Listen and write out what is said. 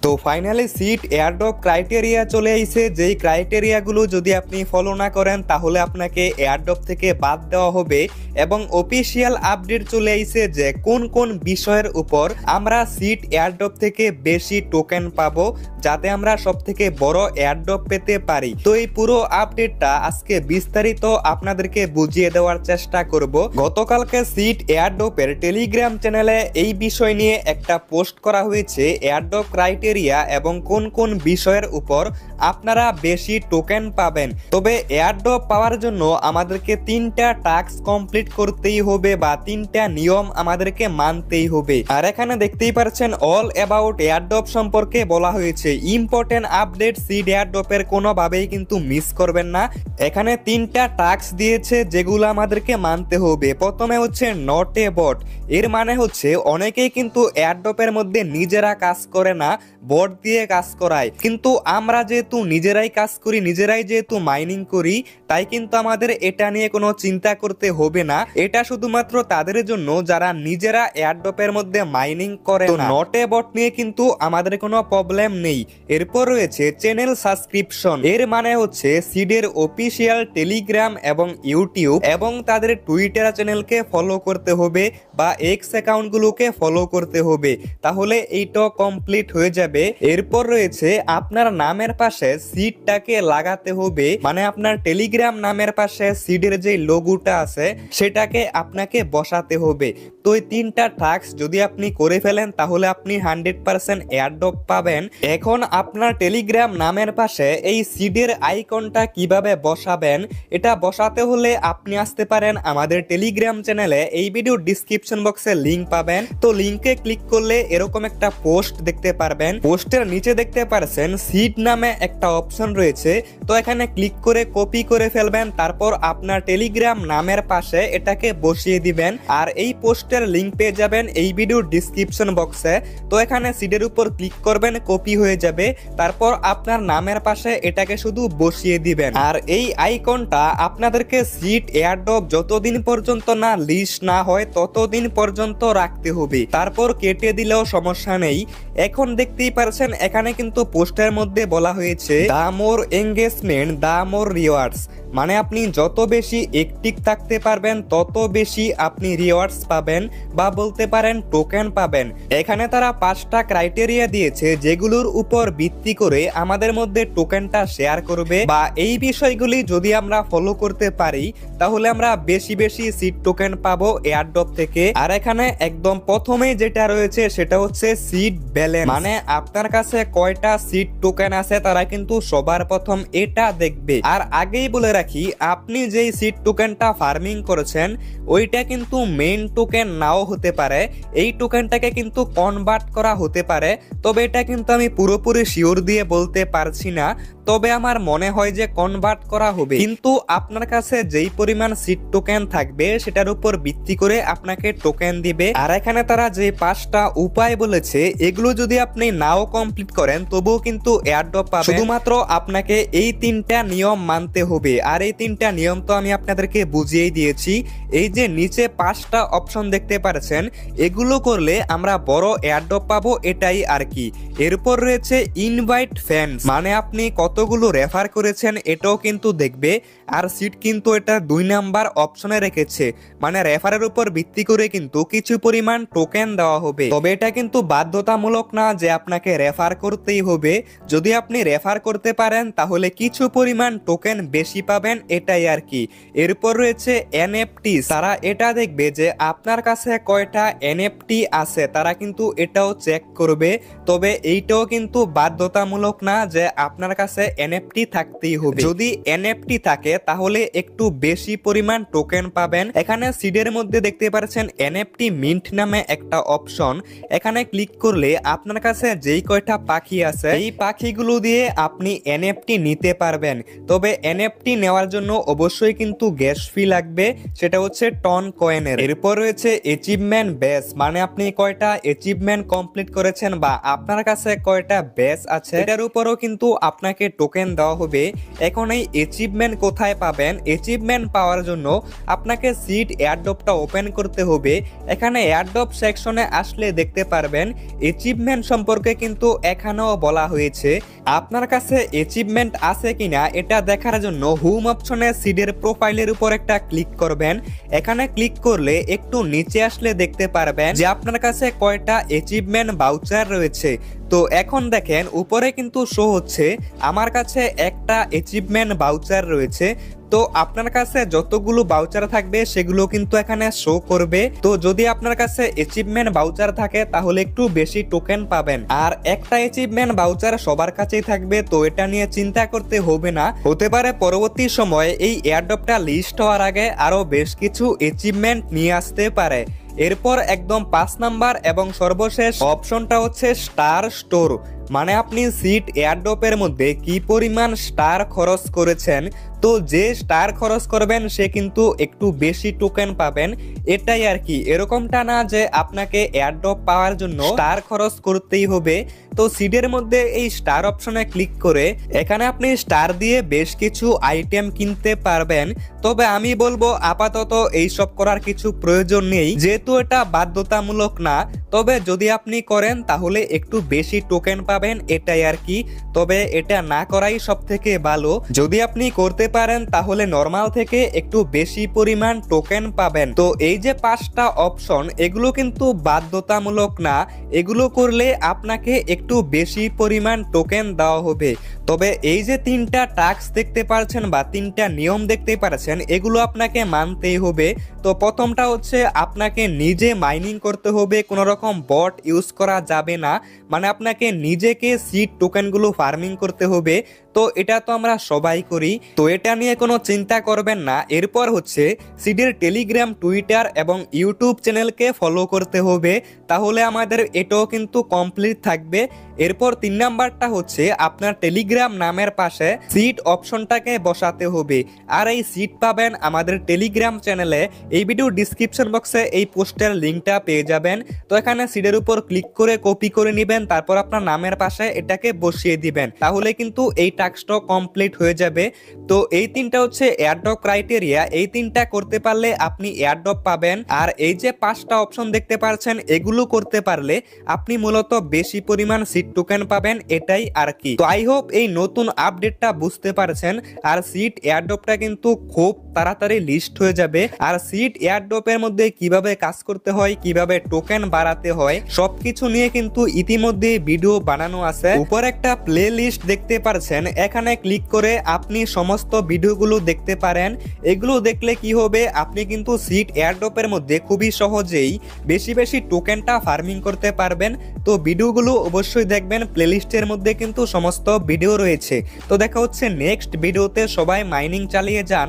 তো finally seat airdrop criteria চলে আইছে, যেই ক্রাইটেরিয়াগুলো যদি আপনি ফলো না করেন তাহলে আপনাকে এয়ারড্রপ থেকে বাদ দেওয়া হবে। এবং অফিসিয়াল আপডেট চলে আইছে যে কোন কোন বিষয়ের উপর আমরা সিট এয়ারড্রপ থেকে বেশি টোকেন পাবো, যাতে আমরা সব থেকে বড় এয়ারড্রপ পেতে পারি। তো এই পুরো আপডেটটা আজকে বিস্তারিত আপনাদেরকে বুঝিয়ে দেওয়ার চেষ্টা করব। গতকালকে সিট এয়ারড্রপের টেলিগ্রাম চ্যানেলে এই বিষয় নিয়ে একটা পোস্ট করা হয়েছে, এয়ারড্রপ ক্রাইটেরিয়া এবং কোন কোন বিষয়ের উপর আপনারা বেশি টোকেন পাবেন। তবে এয়ারড্রপ পাওয়ার জন্য আমাদেরকে 3টা টাস্ক কমপ্লিট করতেই হবে বা 3টা নিয়ম আমাদেরকে মানতেই হবে। আর এখানে দেখতেই পাচ্ছেন অল অ্যাবাউট এয়ারড্রপ সম্পর্কে বলা হয়েছে। ইম্পর্টেন্ট আপডেট সিড এয়ারড্রপের কোনোভাবেই কিন্তু মিস করবেন না। এখানে 3টা টাস্ক দিয়েছে যেগুলো আমাদেরকে মানতে হবে। প্রথমে হচ্ছে নট এ বট। এর মানে হচ্ছে অনেকেই কিন্তু এয়ারড্রপের মধ্যে নিজেরা কাজ করে না, বট দিয়ে কাজ করায়। কিন্তু আমরা যেহেতু নিজেরাই কাজ করি, নিজেরাই যেহেতু মাইনিং করি, তাই কিন্তু আমাদের এটা নিয়ে কোনো চিন্তা করতে হবে না। এটা শুধুমাত্র তাদের জন্য যারা নিজেরা এয়ারড্রপের মধ্যে মাইনিং করে না। নট এ বট নিয়ে কিন্তু আমাদের কোনো প্রবলেম নেই। এরপর রয়েছে চ্যানেল সাবস্ক্রিপশন। এর মানে হচ্ছে সিডের অফিসিয়াল টেলিগ্রাম এবং ইউটিউব এবং তাদের টুইটার চ্যানেলকে ফলো করতে হবে বা এক্স অ্যাকাউন্টগুলোকে ফলো করতে হবে, তাহলে এইটা কমপ্লিট হয়ে যাবে। এরপর রয়েছে আপনার নামের পাশে সিডটাকে লাগাতে হবে, মানে আপনার টেলিগ্রাম নামের পাশে সিডের যে লোগোটা আছে সেটাকে আপনাকে বসাতে হবে। তো এই 3টা টাস্ক যদি আপনি করে ফেলেন তাহলে আপনি 100% এয়ারড্রপ পাবেন। এখন আপনার টেলিগ্রাম নামের পাশে এই সিডের আইকনটা কিভাবে বসাবেন, এটা বসাতে হলে আপনি আসতে পারেন আমাদের টেলিগ্রাম চ্যানেলে। এই ভিডিও ডিসক্রিপশন বক্সে লিংক পাবেন। তো লিংকে ক্লিক করলে এরকম একটা পোস্ট দেখতে পারবেন। পোস্টের নিচে দেখতে পারছেন সিড নামে একটা অপশন রয়েছে। তো এখানে ক্লিক করে কপি করে ফেলবেন, তারপর আপনার টেলিগ্রাম নামের পাশে এটাকে বসিয়ে দিবেন। আর এই পোস্টের লিংক পেয়ে যাবেন এই ভিডিও ডিসক্রিপশন বক্সে। তো এখানে সিডের উপর ক্লিক করবেন, কপি হয়ে যাবে। তারপর আপনার নামের পাশে এটাকে শুধু বসিয়ে দিবেন। আর এই আইকনটা আপনাদেরকে সিড এয়ারড্রপ যতদিন পর্যন্ত না লিস্ট না হয় ততদিন পর্যন্ত রাখতে হবে, তারপর কেটে দিলেও সমস্যা নেই। এখন দেখতেই পারছেন এখানে কিন্তু পোস্টের মধ্যে বলা হয়েছে দা মোর এঙ্গেজমেন্ট দা মোর রিওয়ার্ডস, মানে আপনি যত বেশি অ্যাক্টিভ থাকতে পারবেন তত বেশি আপনি রিওয়ার্ডস পাবেন বা বলতে পারেন টোকেন পাবেন। এখানে তারা 5টা ক্রাইটেরিয়া দিয়েছে যেগুলোর উপর ভিত্তি করে আমাদের মধ্যে টোকেনটা শেয়ার করবে, বা এই বিষয়গুলি যদি আমরা ফলো করতে পারি তাহলে আমরা বেশি বেশি সিড টোকেন পাবো এয়ারড্রপ থেকে। আর এখানে একদম প্রথমেই যেটা রয়েছে সেটা হচ্ছে সিড ব্যালেন্স, মানে আপনার কাছে কয়টা সিড টোকেন আছে তারা কিন্তু সবার প্রথম এটা দেখবে। আর আগেই বলে রাখি, আপনি যেই সিড টোকেনটা ফার্মিং করেছেন ওইটা কিন্তু মেইন টোকেন নাও হতে পারে, এই টোকেনটাকে কিন্তু কনভার্ট করা হতে পারে। তবে এটা কিন্তু আমি পুরোপুরি শিওর দিয়ে বলতে পারছি না, তবে আমার মনে হয় যে কনভার্ট করা হবে। কিন্তু আপনার কাছে যেই পরিমাণ সিড টোকেন থাকবে সেটার উপর ভিত্তি করে আপনাকে টোকেন দিবে। আর এখানে তারা যে 5টা উপায় বলেছে এগুলো যদি আপনি নাও কমপ্লিট করেন তবুও কিন্তু এয়ারড্রপ পাবেন। শুধুমাত্র আপনাকে এই 3টা নিয়ম মানতে হবে। আর এই 3টা নিয়ম তো আমি আপনাদেরকে বুঝিয়েই দিয়েছি। এই যে নিচে 5টা অপশন দেখতে পাচ্ছেন, এগুলো করলে আমরা বড় এয়ারড্রপ পাবো, এটাই আর কি। এরপর রয়েছে ইনভাইট ফ্রেন্ডস, মানে আপনি কতগুলো রেফার করেছেন এটাও কিন্তু দেখবে। আর সিট কিন্তু এটা 2 নাম্বার অপশনে রেখেছে, মানে রেফারের উপর ভিত্তি করে কিন্তু কিছু পরিমাণ টোকেন দেওয়া হবে। তবে এটা কিন্তু বাধ্যতামূলক না যে আপনাকে রেফার করতেই হবে। যদি আপনি রেফার করতে পারেন তাহলে কিছু পরিমাণ টোকেন বেশি পাবেন, এটাই আর কি। এরপর রয়েছে এনএফটি। তারা এটা দেখবে যে আপনার কাছে কয়টা এনএফটি আছে, তারা কিন্তু এটাও চেক করবে। তবে এইটাও কিন্তু বাধ্যতামূলক না যে আপনার কাছে এনএফটি থাকতেই হবে। যদি এনএফটি থাকে তাহলে একটু বেশি পরিমাণ টোকেন পাবেন। এখানে সিডের মধ্যে দেখতে পাচ্ছেন এনএফটি মিন্ট নামে একটা অপশন। এখানে ক্লিক করলে আপনার কাছে যেই কয়টা পাখি আছে এই পাখিগুলো দিয়ে আপনি এনএফটি নিতে পারবেন। তবে এনএফটি নেওয়ার জন্য অবশ্যই কিন্তু গ্যাস ফি লাগবে, সেটা হচ্ছে টন কয়েনের। এরপর রয়েছে অ্যাচিভমেন্ট বেস, মানে আপনি কয়টা অ্যাচিভমেন্ট কমপ্লিট করেছেন বা আপনার কাছে কয়টা বেস আছে এটার উপরও কিন্তু আপনাকে টোকেন দেওয়া হবে। এখন এই অ্যাচিভমেন্ট কোথায় পাবেন? অ্যাচিভমেন্ট পাওয়ার জন্য আপনাকে সিড এয়ারড্রপটা ওপেন করতে হবে। এখানে এয়ারড্রপ সেকশনে আসলে দেখতে পারবেন অ্যাচিভমেন্ট সম্পর্কে কিন্তু এখানেও বলা হয়েছে। আপনার কাছে অ্যাচিভমেন্ট আছে কিনা এটা দেখার জন্য হোম অপশনে সিডের প্রোফাইলের উপর একটা ক্লিক করবেন। এখানে ক্লিক করলে একটু নিচে আসলে দেখতে পারবেন যে আপনার কাছে কয়টা অ্যাচিভমেন্ট ভাউচার রয়েছে। তো এখন দেখেন উপরে কিন্তু শো হচ্ছে আমার কাছে একটা অ্যাচিভমেন্ট ভাউচার রয়েছে। তো আপনার কাছে যতগুলো ভাউচার থাকবে সেগুলো কিন্তু এখানে শো করবে। তো যদি আপনার কাছে অ্যাচিভমেন্ট ভাউচার থাকে তাহলে একটু বেশি টোকেন পাবেন। আর একটা অ্যাচিভমেন্ট ভাউচার সবার কাছেই থাকবে, তো এটা নিয়ে চিন্তা করতে হবে না। হতে পারে পরবর্তী সময়ে এই এয়ারড্রপটা লিস্ট হওয়ার আগে আরো বেশ কিছু অ্যাচিভমেন্ট নিয়ে আসতে পারে। এরপর একদম 5 নাম্বার এবং সর্বশেষ অপশনটা হচ্ছে স্টার স্টোর। মানে আপনি সিড এয়ারড্রপের মধ্যে কি পরিমাণ স্টার খরচ করেছেন, তো যে স্টার খরচ করবেন সে কিন্তু একটু বেশি টোকেন পাবেন, এটাই আর কি। এরকমটা না যে আপনাকে এয়ারড্রপ পাওয়ার জন্য স্টার খরচ করতেই হবে। তো সিডের মধ্যে এই স্টার অপশনে ক্লিক করে এখানে আপনি স্টার দিয়ে বেশ কিছু আইটেম কিনতে পারবেন। তবে আমি বলবো আপাতত এইসব করার কিছু প্রয়োজন নেই, যেহেতু এটা বাধ্যতামূলক না। তবে যদি আপনি করেন তাহলে একটু বেশি টোকেন পাবেন, এটাই আর কি। তবে এটা না করাই সব থেকে ভালো। যদি আপনি করতে পারেন তাহলে নরমাল থেকে একটু বেশি পরিমাণ টোকেন পাবেন। তো এই যে 5টা অপশন এগুলো কিন্তু বাধ্যতামূলক না, এগুলো করলে আপনাকে একটু বেশি পরিমাণ টোকেন দেওয়া হবে। তবে এই যে 3টা টাস্ক দেখতে পাচ্ছেন বা 3টা নিয়ম দেখতে পাচ্ছেন এগুলো আপনাকে মানতেই হবে। তো প্রথমটা হচ্ছে আপনাকে নিজে মাইনিং করতে হবে, কোনো রকম বট ইউজ করা যাবে না। মানে আপনাকে নিজেকে সিড টোকেনগুলো ফার্মিং করতে হবে। তো এটা তো আমরা সবাই করি, তো এটা নিয়ে কোনো চিন্তা করবেন না। এরপর হচ্ছে সিডের টেলিগ্রাম, টুইটার এবং ইউটিউব চ্যানেলকে ফলো করতে হবে, তাহলে আমাদের এটাও কিন্তু কমপ্লিট থাকবে। এরপর 3 নাম্বারটা হচ্ছে আপনার টেলিগ্রাম নামের পাশে সিড অপশনটাকে বসাতে হবে। আর এই সিড পাবেন আমাদের টেলিগ্রাম চ্যানেলে। এই ভিডিও ডিসক্রিপশন বক্সে এই পোস্টের লিঙ্কটা পেয়ে যাবেন। তো এখানে সিডের উপর ক্লিক করে কপি করে নেবেন, তারপর আপনার নামের পাশে এটাকে বসিয়ে দিবেন, তাহলে কিন্তু এই টাস্কটা কমপ্লিট হয়ে যাবে। তো এই 3টা হচ্ছে এয়ারড্রপ ক্রাইটেরিয়া, এই 3টা করতে পারলে আপনি এয়ারড্রপ পাবেন। আর এই যে 5টা অপশন দেখতে পাচ্ছেন এগুলো করতে পারলে আপনি মূলত বেশি পরিমাণ সিড টোকেন পাবেন, এটাই আর কি। তো আই হোপ এই নতুন আপডেটটা বুঝতে পারছেন। আর সিড এয়ারড্রপটা কিন্তু খুব তাড়াতাড়ি লিস্ট হয়ে যাবে। আর সিড এয়ারড্রপের মধ্যে কিভাবে কাজ করতে হয়, কিভাবে টোকেন বাড়াতে হয় সবকিছু নিয়ে কিন্তু ইতিমধ্যে ভিডিও বানানো আছে। উপর একটা প্লে লিস্ট দেখতে পাচ্ছেন, এখানে ক্লিক করে আপনি সমস্ত ভিডিওগুলো দেখতে পারেন। এগুলো দেখলে কি হবে, আপনি কিন্তু সিড এয়ারড্রপের মধ্যে খুবই সহজেই বেশি বেশি টোকেনটা ফার্মিং করতে পারবেন। তো ভিডিওগুলো অবশ্যই দেখবেন, প্লেলিস্টের মধ্যে কিন্তু সমস্ত ভিডিও রয়েছে। তো দেখা হচ্ছে নেক্সট ভিডিওতে। সবাই মাইনিং চালিয়ে যান।